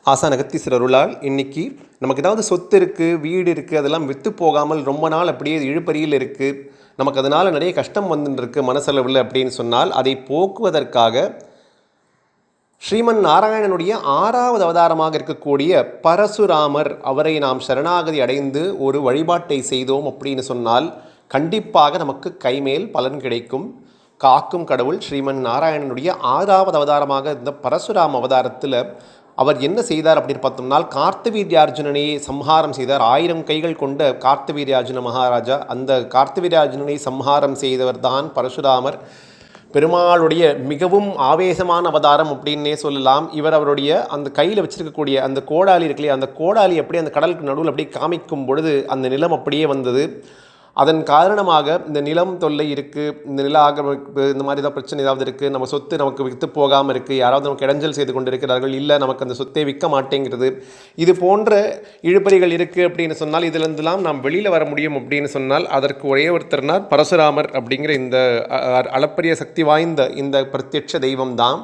ஆசான் அகத்தீஸ்வரர் அருளால் இன்னைக்கு நமக்கு ஏதாவது சொத்து இருக்குது, வீடு இருக்குது, அதெல்லாம் விற்று போகாமல் ரொம்ப நாள் அப்படியே இழுபறியில் இருக்குது, நமக்கு அதனால் நிறைய கஷ்டம் வந்துருக்கு மனசளவில் அப்படின்னு சொன்னால், அதை போக்குவதற்காக ஸ்ரீமன் நாராயணனுடைய 6வது அவதாரமாக இருக்கக்கூடிய பரசுராமர் அவரை நாம் சரணாகதி அடைந்து ஒரு வழிபாட்டை செய்தோம் அப்படின்னு சொன்னால் கண்டிப்பாக நமக்கு கைமேல் பலன் கிடைக்கும். காக்கும் கடவுள் ஸ்ரீமன் நாராயணனுடைய 6வது அவதாரமாக இந்த பரசுராம அவதாரத்தில் அவர் என்ன செய்தார் அப்படின்னு பார்த்தோம்னால், கார்த்தவீர்யார்ஜுனனை சம்ஹாரம் செய்தார். 1000 கைகள் கொண்ட கார்த்தவீர்யார்ஜுன மகாராஜா, அந்த கார்த்தவீர்யார்ஜுனனை சம்ஹாரம் செய்தவர் தான் பரசுராமர். பெருமாளுடைய மிகவும் ஆவேசமான அவதாரம் அப்படின்னே சொல்லலாம். இவர் அவருடைய அந்த கையில் வச்சிருக்கக்கூடிய அந்த கோடாலி இருக்கு இல்லையா, அந்த கோடாலி அப்படியே அந்த கடலுக்கு நடுவில் அப்படியே காமிக்கும் பொழுது அந்த நிலம் அப்படியே வந்தது. அதன் காரணமாக இந்த நிலம் தொல்லை இருக்குது, இந்த நில ஆக்கிரமிப்பு, இந்த மாதிரி ஏதாவது பிரச்சனை ஏதாவது இருக்குது, நம்ம சொத்து நமக்கு விற்று போகாமல் இருக்குது, யாராவது நமக்கு இடைஞ்சல் செய்து கொண்டு இருக்கிறார்கள், இல்லை நமக்கு அந்த சொத்தை விற்க மாட்டேங்கிறது, இது போன்ற இழுபறிகள் இருக்குது அப்படின்னு சொன்னால் இதிலிருந்துலாம் நாம் வெளியில் வர முடியும் அப்படின்னு சொன்னால் அதற்கு ஒரே ஒருத்தர்னார் பரசுராமர் அப்படிங்கிற இந்த அளப்பரிய சக்தி வாய்ந்த இந்த பிரத்யட்ச தெய்வம் தான்.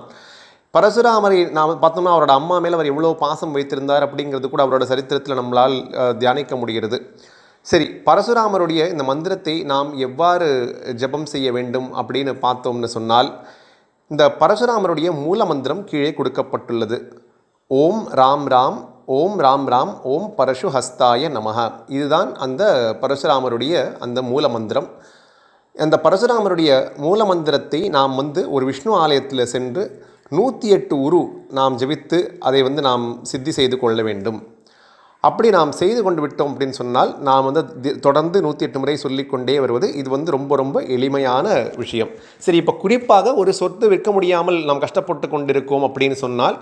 பரசுராமரை நாம் பார்த்தோம்னா அவரோட அம்மா மேலே அவர் எவ்வளோ பாசம் வைத்திருந்தார் அப்படிங்கிறது கூட அவரோட சரித்திரத்தில் நம்மளால் தியானிக்க முடிகிறது. சரி, பரசுராமருடைய இந்த மந்திரத்தை நாம் எவ்வாறு ஜபம் செய்ய வேண்டும் அப்படின்னு பார்த்தோம்னு சொன்னால், இந்த பரசுராமருடைய மூல மந்திரம் கீழே கொடுக்கப்பட்டுள்ளது. ஓம் ராம் ராம், ஓம் ராம் ராம், ஓம் பரசு ஹஸ்தாய நமஹ. இதுதான் அந்த பரசுராமருடைய அந்த மூல மந்திரம். அந்த பரசுராமருடைய மூல மந்திரத்தை நாம் ஒரு விஷ்ணு ஆலயத்தில் சென்று 108 உரு நாம் ஜபித்து அதை நாம் சித்தி செய்து கொள்ள வேண்டும். அப்படி நாம் செய்து கொண்டு விட்டோம் அப்படின்னு சொன்னால் நாம் தொடர்ந்து 108 முறை சொல்லிக்கொண்டே வருவது இது ரொம்ப ரொம்ப எளிமையான விஷயம். சரி, இப்போ குறிப்பாக ஒரு சொத்து விற்க முடியாமல் நாம் கஷ்டப்பட்டு கொண்டிருக்கோம் அப்படின்னு சொன்னால்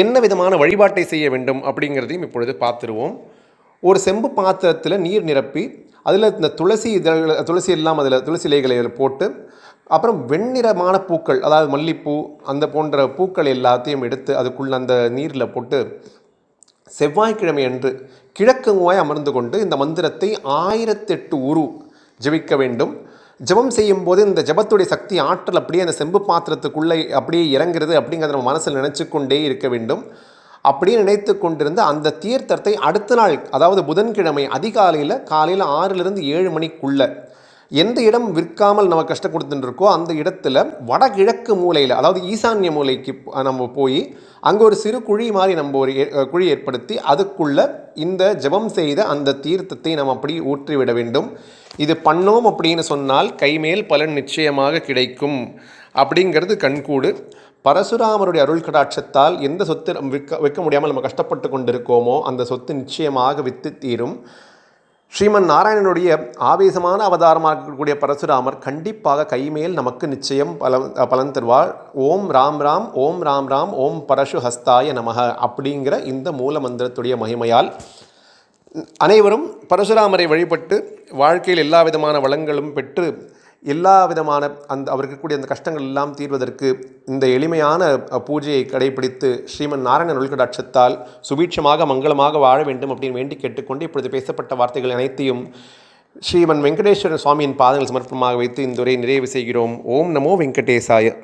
என்ன விதமான வழிபாட்டை செய்ய வேண்டும் அப்படிங்கிறதையும் இப்பொழுது பார்த்துருவோம். ஒரு செம்பு பாத்திரத்தில் நீர் நிரப்பி அதில் இந்த துளசி எல்லாம் அதில் துளசி இலைகளை போட்டு, அப்புறம் வெண்ணிறமான பூக்கள், அதாவது மல்லிப்பூ அந்த போன்ற பூக்கள் எல்லாத்தையும் எடுத்து அதுக்குள்ள அந்த நீரில் போட்டு செவ்வாய்க்கிழமை அன்று கிழக்குவாய் அமர்ந்து கொண்டு இந்த மந்திரத்தை 1008 உரு ஜபிக்க வேண்டும். ஜபம் செய்யும் போது இந்த ஜபத்துடைய சக்தி ஆற்றல் அப்படியே அந்த செம்பு பாத்திரத்துக்குள்ளே அப்படியே இறங்குறது அப்படிங்கிறத நம்ம மனசில் நினச்சி கொண்டே இருக்க வேண்டும். அப்படியே நினைத்து கொண்டிருந்த அந்த தீர்த்தத்தை அடுத்த நாள், அதாவது புதன்கிழமை அதிகாலையில் காலையில் 6லிருந்து 7 மணிக்குள்ளே எந்த இடம் விற்காமல் நம்ம கஷ்டம் கொடுத்துட்டுருக்கோ அந்த இடத்துல வடகிழக்கு மூலையில், அதாவது ஈசான்ய மூலைக்கு நம்ம போய் அங்கே ஒரு சிறு குழி மாதிரி நம்ம ஒரு குழி ஏற்படுத்தி அதுக்குள்ளே இந்த ஜபம் செய்த அந்த தீர்த்தத்தை நம்ம அப்படி ஊற்றிவிட வேண்டும். இது பண்ணோம் அப்படின்னு சொன்னால் கைமேல் பலன் நிச்சயமாக கிடைக்கும் அப்படிங்கிறது கண்கூடு. பரசுராமருடைய அருள் கடாட்சத்தால் எந்த சொத்து விற்க முடியாமல் நம்ம கஷ்டப்பட்டு கொண்டிருக்கோமோ அந்த சொத்து நிச்சயமாக விற்று தீரும். ஸ்ரீமன் நாராயணனுடைய ஆவேசமான அவதாரமாக இருக்கக்கூடிய பரசுராமர் கண்டிப்பாக கைமேல் நமக்கு நிச்சயம் பலன் தருவார். ஓம் ராம் ராம், ஓம் ராம் ராம், ஓம் பரசு ஹஸ்தாய நமஹ அப்படிங்கிற இந்த மூல மந்திரத்துடைய மகிமையால் அனைவரும் பரசுராமரை வழிபட்டு வாழ்க்கையில் எல்லா விதமான வளங்களும் பெற்று எல்லா விதமான அவருக்கு கூடிய அந்த கஷ்டங்கள் எல்லாம் தீர்வதற்கு இந்த எளிமையான பூஜையை கடைபிடித்து ஸ்ரீமன் நாராயண உள்கடாட்சத்தால் சுபீட்சமாக மங்களமாக வாழ வேண்டும் அப்படின்னு வேண்டி கேட்டுக்கொண்டு இப்பொழுது பேசப்பட்ட வார்த்தைகள் அனைத்தையும் ஸ்ரீமன் வெங்கடேஸ்வர சுவாமியின் பாதங்கள் சமர்ப்பணமாக வைத்து இந்த உரையை நிறைவு செய்கிறோம். ஓம் நமோ வெங்கடேசாய.